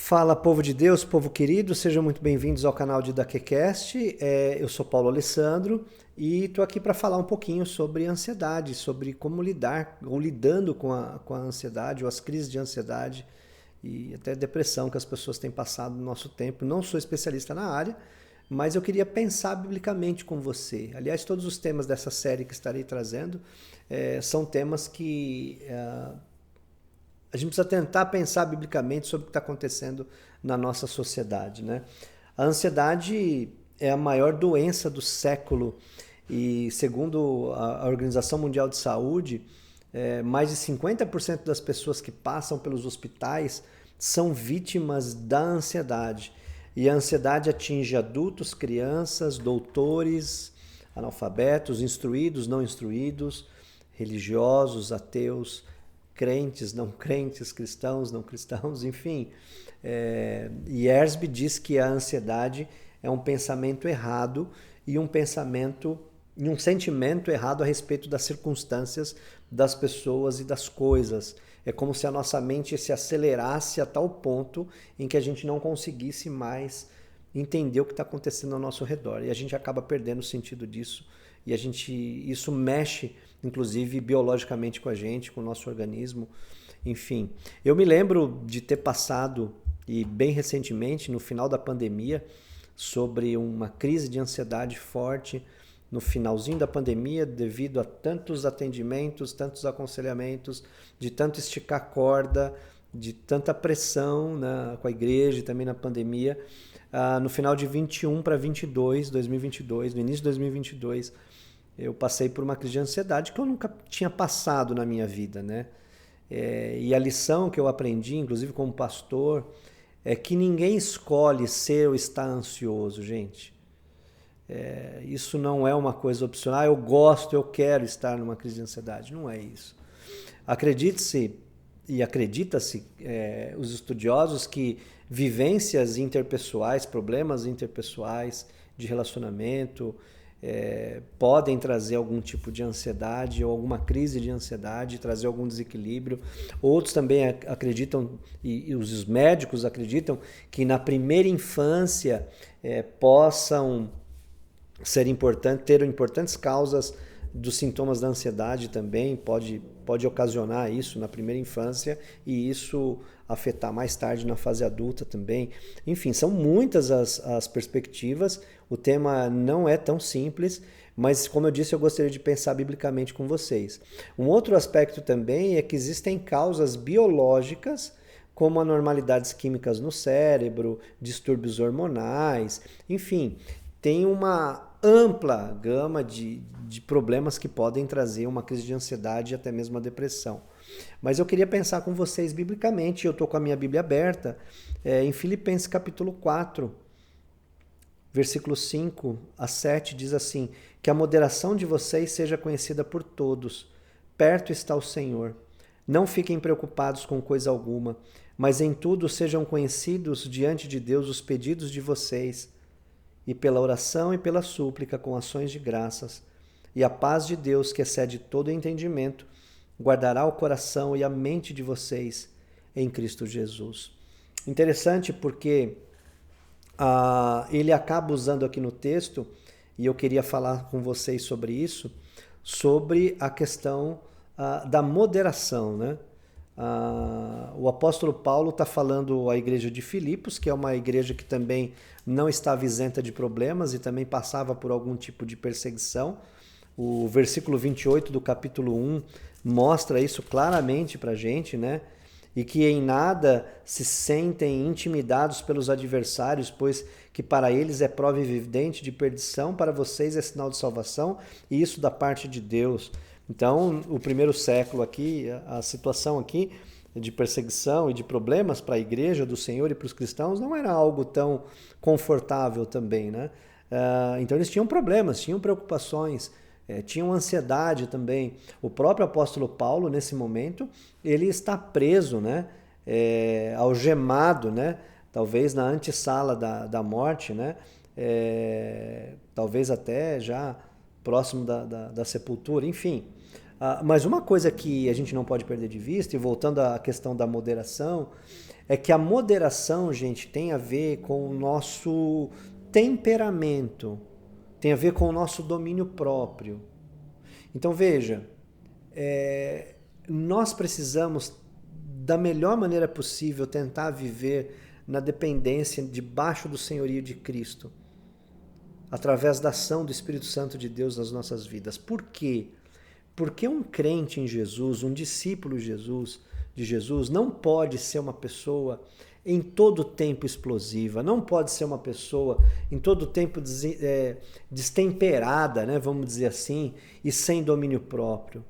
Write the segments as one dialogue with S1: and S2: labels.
S1: Fala, povo de Deus, povo querido, sejam muito bem-vindos ao canal de DaQueCast. Eu sou Paulo Alessandro e estou aqui para falar um pouquinho sobre ansiedade, sobre como lidar ou lidando com a ansiedade ou as crises de ansiedade e até depressão que as pessoas têm passado no nosso tempo. Não sou especialista na área, mas eu queria pensar biblicamente com você. Aliás, todos os temas dessa série que estarei trazendo são temas que a gente precisa tentar pensar biblicamente sobre o que está acontecendo na nossa sociedade, né? A ansiedade é a maior doença do século e, segundo a Organização Mundial de Saúde, mais de 50% das pessoas que passam pelos hospitais são vítimas da ansiedade. E a ansiedade atinge adultos, crianças, doutores, analfabetos, instruídos, não instruídos, religiosos, ateus, crentes, não crentes, cristãos, não cristãos, enfim. Yersby diz que a ansiedade é um pensamento errado e um sentimento errado a respeito das circunstâncias, das pessoas e das coisas. É como se a nossa mente se acelerasse a tal ponto em que a gente não conseguisse mais entender o que está acontecendo ao nosso redor. E a gente acaba perdendo o sentido disso. E isso mexe, inclusive, biologicamente com a gente, com o nosso organismo. Enfim, eu me lembro de ter passado, e bem recentemente, no final da pandemia, sobre uma crise de ansiedade forte no finalzinho da pandemia, devido a tantos atendimentos, tantos aconselhamentos, de tanto esticar corda, de tanta pressão com a igreja e também na pandemia. No final de 21 para 2022, no início de 2022, eu passei por uma crise de ansiedade que eu nunca tinha passado na minha vida, né? E a lição que eu aprendi, inclusive como pastor, é que ninguém escolhe ser ou estar ansioso, gente. Isso não é uma coisa opcional. Eu gosto, eu quero estar numa crise de ansiedade. Não é isso. Acredite-se e acredita-se, os estudiosos, que vivências interpessoais, problemas interpessoais de relacionamento, podem trazer algum tipo de ansiedade ou alguma crise de ansiedade, trazer algum desequilíbrio. Outros também acreditam, e os médicos acreditam, que na primeira infância possam ter importantes causas dos sintomas da ansiedade também, pode ocasionar isso na primeira infância e isso afetar mais tarde na fase adulta também. Enfim, são muitas as perspectivas, o tema não é tão simples, mas como eu disse, eu gostaria de pensar biblicamente com vocês. Um outro aspecto também é que existem causas biológicas, como anormalidades químicas no cérebro, distúrbios hormonais, enfim, tem uma ampla gama de problemas que podem trazer uma crise de ansiedade e até mesmo uma depressão. Mas eu queria pensar com vocês biblicamente, eu estou com a minha Bíblia aberta, em Filipenses capítulo 4, versículos 5 a 7, diz assim: que a moderação de vocês seja conhecida por todos, perto está o Senhor. Não fiquem preocupados com coisa alguma, mas em tudo sejam conhecidos diante de Deus os pedidos de vocês, e pela oração e pela súplica com ações de graças, e a paz de Deus, que excede todo entendimento, guardará o coração e a mente de vocês em Cristo Jesus. Interessante porque ele acaba usando aqui no texto, e eu queria falar com vocês sobre isso, sobre a questão da moderação, né? O apóstolo Paulo está falando à igreja de Filipos, que é uma igreja que também não estava isenta de problemas e também passava por algum tipo de perseguição. O versículo 28 do capítulo 1 mostra isso claramente para a gente, né? E que em nada se sentem intimidados pelos adversários, pois que para eles é prova evidente de perdição, para vocês é sinal de salvação, e isso da parte de Deus. Então, o primeiro século aqui, a situação aqui de perseguição e de problemas para a igreja do Senhor e para os cristãos não era algo tão confortável também, né? Então eles tinham problemas, tinham preocupações, tinham ansiedade também. O próprio apóstolo Paulo, nesse momento, ele está preso, né? Algemado, né? Talvez na antessala da morte, né? Talvez até já próximo da sepultura, enfim. Mas uma coisa que a gente não pode perder de vista, e voltando à questão da moderação, é que a moderação, gente, tem a ver com o nosso temperamento, tem a ver com o nosso domínio próprio. Então veja, nós precisamos, da melhor maneira possível, tentar viver na dependência, debaixo do senhorio de Cristo, através da ação do Espírito Santo de Deus nas nossas vidas. Por quê? Porque um crente em Jesus, um discípulo de Jesus, não pode ser uma pessoa em todo tempo explosiva, não pode ser uma pessoa em todo tempo destemperada, né, vamos dizer assim, e sem domínio próprio.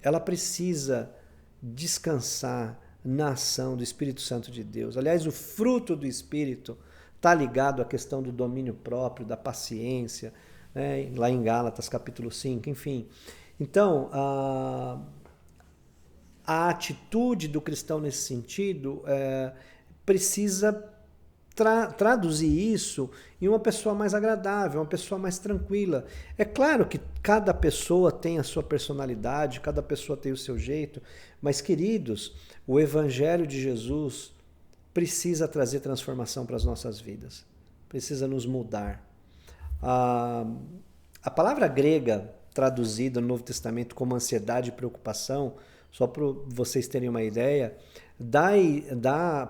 S1: Ela precisa descansar na ação do Espírito Santo de Deus. Aliás, o fruto do Espírito está ligado à questão do domínio próprio, da paciência, né, lá em Gálatas capítulo 5, enfim. Então, a atitude do cristão nesse sentido precisa traduzir isso em uma pessoa mais agradável, uma pessoa mais tranquila. É claro que cada pessoa tem a sua personalidade, cada pessoa tem o seu jeito, mas, queridos, o Evangelho de Jesus precisa trazer transformação para as nossas vidas, precisa nos mudar. A palavra grega traduzida no Novo Testamento como ansiedade e preocupação, só para vocês terem uma ideia,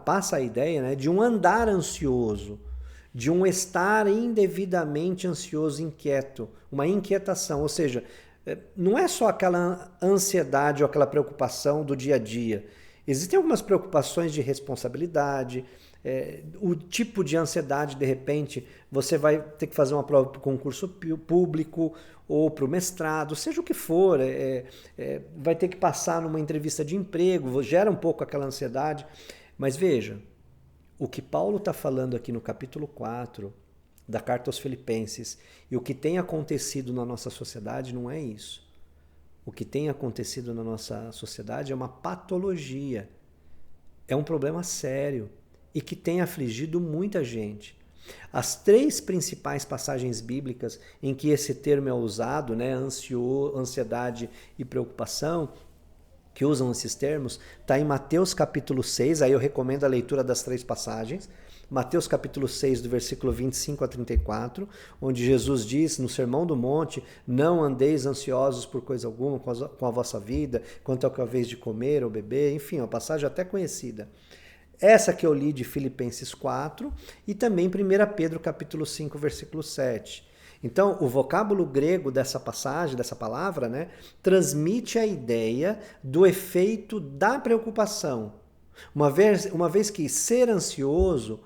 S1: passa a ideia, né, de um andar ansioso, de um estar indevidamente ansioso, inquieto, uma inquietação. Ou seja, não é só aquela ansiedade ou aquela preocupação do dia a dia. Existem algumas preocupações de responsabilidade, o tipo de ansiedade, de repente, você vai ter que fazer uma prova para o concurso público ou para o mestrado, seja o que for, vai ter que passar numa entrevista de emprego, gera um pouco aquela ansiedade. Mas veja, o que Paulo está falando aqui no capítulo 4 da carta aos Filipenses e o que tem acontecido na nossa sociedade não é isso. O que tem acontecido na nossa sociedade é uma patologia, é um problema sério e que tem afligido muita gente. As 3 principais passagens bíblicas em que esse termo é usado, né, ansiedade e preocupação, que usam esses termos, está em Mateus capítulo 6, aí eu recomendo a leitura das 3 passagens. Mateus capítulo 6, do versículo 25 a 34, onde Jesus diz no Sermão do Monte: não andeis ansiosos por coisa alguma com a vossa vida, quanto ao que é a vez de comer ou beber, enfim, uma passagem até conhecida. Essa que eu li de Filipenses 4 e também 1 Pedro capítulo 5, versículo 7. Então, o vocábulo grego dessa passagem, dessa palavra, né, transmite a ideia do efeito da preocupação. Uma vez que ser ansioso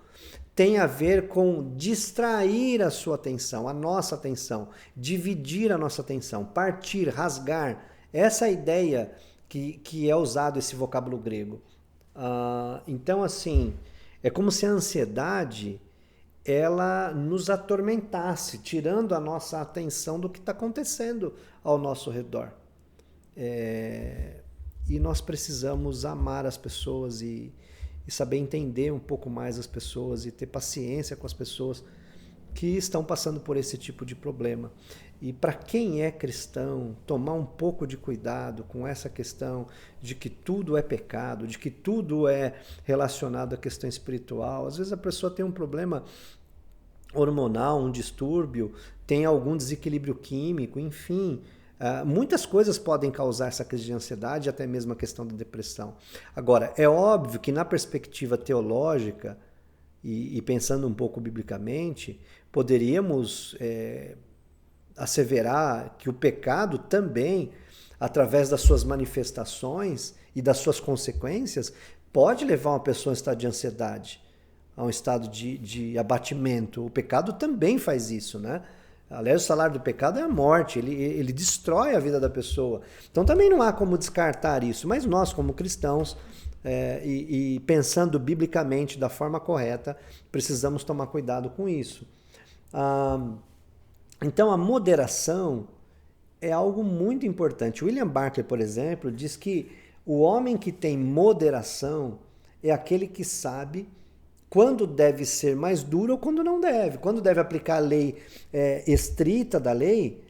S1: tem a ver com distrair a sua atenção, a nossa atenção, dividir a nossa atenção, partir, rasgar. Essa é a ideia que é usado esse vocábulo grego. Então, assim, é como se a ansiedade ela nos atormentasse, tirando a nossa atenção do que está acontecendo ao nosso redor. E nós precisamos amar as pessoas e saber entender um pouco mais as pessoas e ter paciência com as pessoas que estão passando por esse tipo de problema. E para quem é cristão, tomar um pouco de cuidado com essa questão de que tudo é pecado, de que tudo é relacionado à questão espiritual. Às vezes a pessoa tem um problema hormonal, um distúrbio, tem algum desequilíbrio químico, enfim. Muitas coisas podem causar essa crise de ansiedade, até mesmo a questão da depressão. Agora, é óbvio que na perspectiva teológica, e pensando um pouco biblicamente, poderíamos asseverar que o pecado também, através das suas manifestações e das suas consequências, pode levar uma pessoa a um estado de ansiedade, a um estado de abatimento. O pecado também faz isso, né? Aliás, o salário do pecado é a morte, ele destrói a vida da pessoa. Então também não há como descartar isso, mas nós, como cristãos, e pensando biblicamente da forma correta, precisamos tomar cuidado com isso. Então a moderação é algo muito importante. William Barclay, por exemplo, diz que o homem que tem moderação é aquele que sabe quando deve ser mais duro ou quando não deve, quando deve aplicar a lei estrita da lei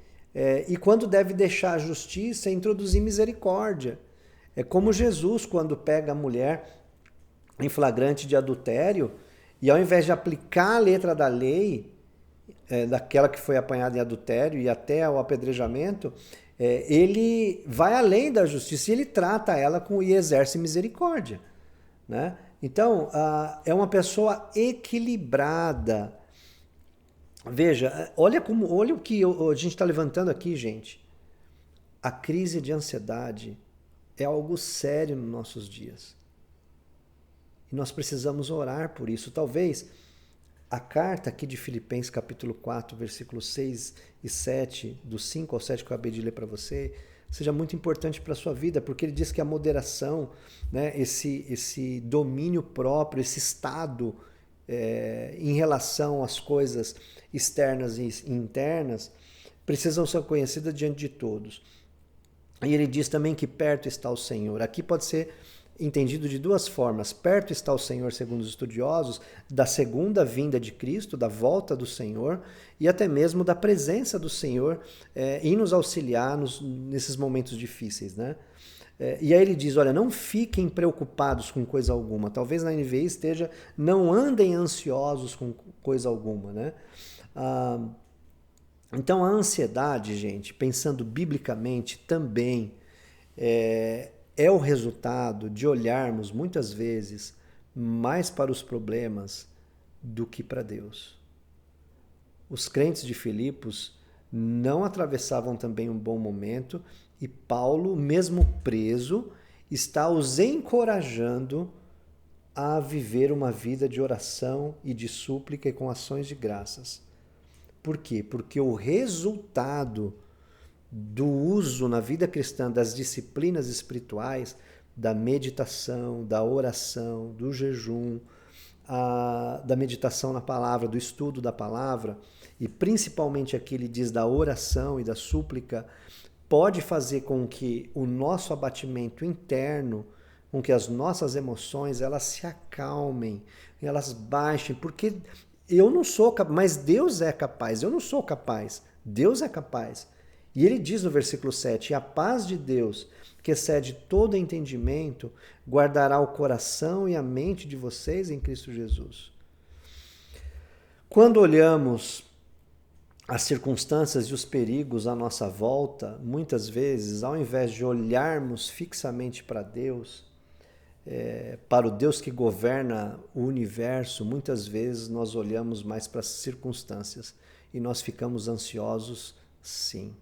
S1: e quando deve deixar a justiça e introduzir misericórdia. É como Jesus, quando pega a mulher em flagrante de adultério, e ao invés de aplicar a letra da lei, daquela que foi apanhada em adultério e até o apedrejamento, ele vai além da justiça e ele trata ela e exerce misericórdia, né? Então, é uma pessoa equilibrada. Veja, olha o que a gente está levantando aqui, gente. A crise de ansiedade é algo sério nos nossos dias. E nós precisamos orar por isso. Talvez a carta aqui de Filipenses capítulo 4, versículos 6 e 7, do 5 ao 7 que eu acabei de ler para você, seja muito importante para a sua vida, porque ele diz que a moderação, né, esse domínio próprio, esse estado em relação às coisas externas e internas, precisam ser conhecidas diante de todos. E ele diz também que perto está o Senhor. Aqui pode ser entendido de duas formas. Perto está o Senhor, segundo os estudiosos, da segunda vinda de Cristo, da volta do Senhor, e até mesmo da presença do Senhor em nos auxiliar nesses momentos difíceis, né? E aí ele diz, olha, não fiquem preocupados com coisa alguma. Talvez na NVI esteja, não andem ansiosos com coisa alguma, né? Então a ansiedade, gente, pensando biblicamente também, é o resultado de olharmos muitas vezes mais para os problemas do que para Deus. Os crentes de Filipos não atravessavam também um bom momento e Paulo, mesmo preso, está os encorajando a viver uma vida de oração e de súplica e com ações de graças. Por quê? Porque o resultado do uso na vida cristã das disciplinas espirituais, da meditação, da oração, do jejum, da meditação na palavra, do estudo da palavra, e principalmente aqui ele diz da oração e da súplica, pode fazer com que o nosso abatimento interno, com que as nossas emoções, elas se acalmem, elas baixem, porque eu não sou capaz, mas Deus é capaz, eu não sou capaz, Deus é capaz. E ele diz no versículo 7, e a paz de Deus, que excede todo entendimento, guardará o coração e a mente de vocês em Cristo Jesus. Quando olhamos as circunstâncias e os perigos à nossa volta, muitas vezes, ao invés de olharmos fixamente para Deus, para o Deus que governa o universo, muitas vezes nós olhamos mais para as circunstâncias e nós ficamos ansiosos, sim.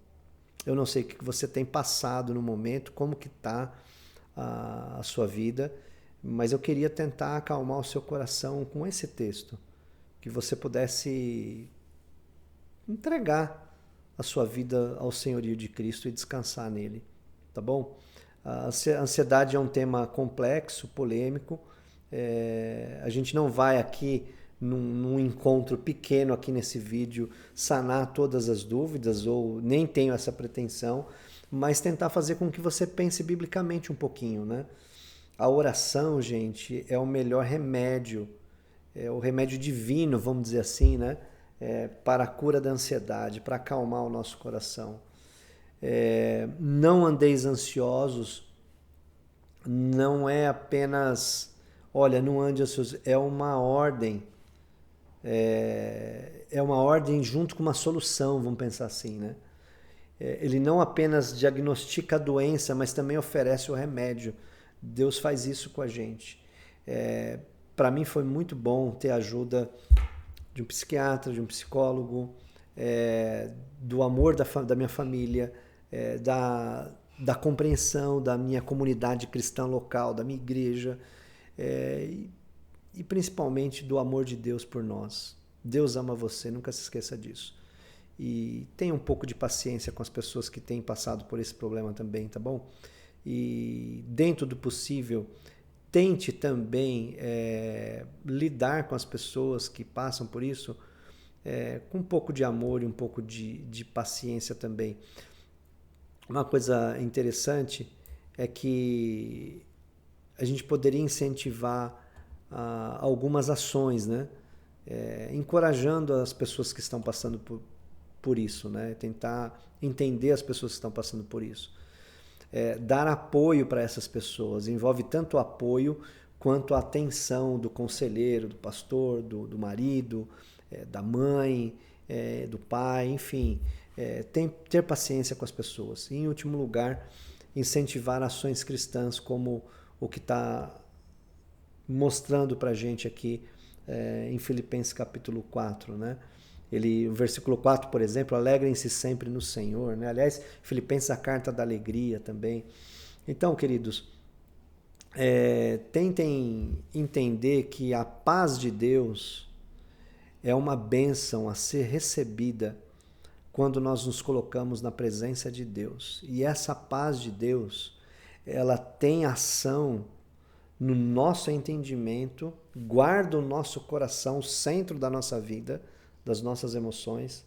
S1: Eu não sei o que você tem passado no momento, como que está a sua vida, mas eu queria tentar acalmar o seu coração com esse texto, que você pudesse entregar a sua vida ao senhorio de Cristo e descansar nele, tá bom? A ansiedade é um tema complexo, polêmico, a gente não vai aqui num encontro pequeno aqui nesse vídeo sanar todas as dúvidas, ou nem tenho essa pretensão, mas tentar fazer com que você pense biblicamente um pouquinho, né? A oração, gente, é o melhor remédio, é o remédio divino, vamos dizer assim, né? Para a cura da ansiedade, para acalmar o nosso coração. Não andeis ansiosos, não é apenas, olha, não ande ansioso, é uma ordem. É uma ordem junto com uma solução, vamos pensar assim, né? Ele não apenas diagnostica a doença, mas também oferece o remédio. Deus faz isso com a gente. Para mim foi muito bom ter a ajuda de um psiquiatra, de um psicólogo, do amor da minha família, da compreensão da minha comunidade cristã local, da minha igreja, e principalmente do amor de Deus por nós. Deus ama você, nunca se esqueça disso. E tenha um pouco de paciência com as pessoas que têm passado por esse problema também, tá bom? E dentro do possível, tente também lidar com as pessoas que passam por isso com um pouco de amor e um pouco de paciência também. Uma coisa interessante é que a gente poderia incentivar algumas ações, né? Encorajando as pessoas que estão passando por isso, né? Tentar entender as pessoas que estão passando por isso. Dar apoio para essas pessoas. Envolve tanto apoio quanto à atenção do conselheiro, do pastor, do marido, da mãe, do pai, enfim. Ter paciência com as pessoas. E, em último lugar, incentivar ações cristãs como o que está mostrando para a gente aqui em Filipenses capítulo 4, né? O versículo 4, por exemplo, alegrem-se sempre no Senhor, né? Aliás, Filipenses é a carta da alegria também. Então, queridos, tentem entender que a paz de Deus é uma bênção a ser recebida quando nós nos colocamos na presença de Deus. E essa paz de Deus, ela tem ação no nosso entendimento, guarda o nosso coração, o centro da nossa vida, das nossas emoções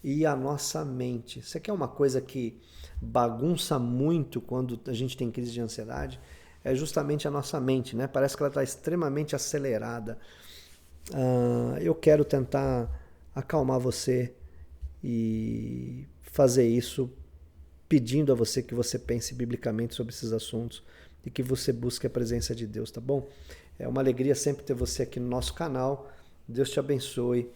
S1: e a nossa mente. Isso aqui é uma coisa que bagunça muito quando a gente tem crise de ansiedade, é justamente a nossa mente, né? Parece que ela está extremamente acelerada. Eu quero tentar acalmar você e fazer isso pedindo a você que você pense biblicamente sobre esses assuntos e que você busque a presença de Deus, tá bom? É uma alegria sempre ter você aqui no nosso canal. Deus te abençoe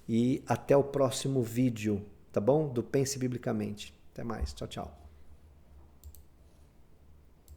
S1: e até o próximo vídeo, tá bom? Do Pense Biblicamente. Até mais. Tchau, tchau.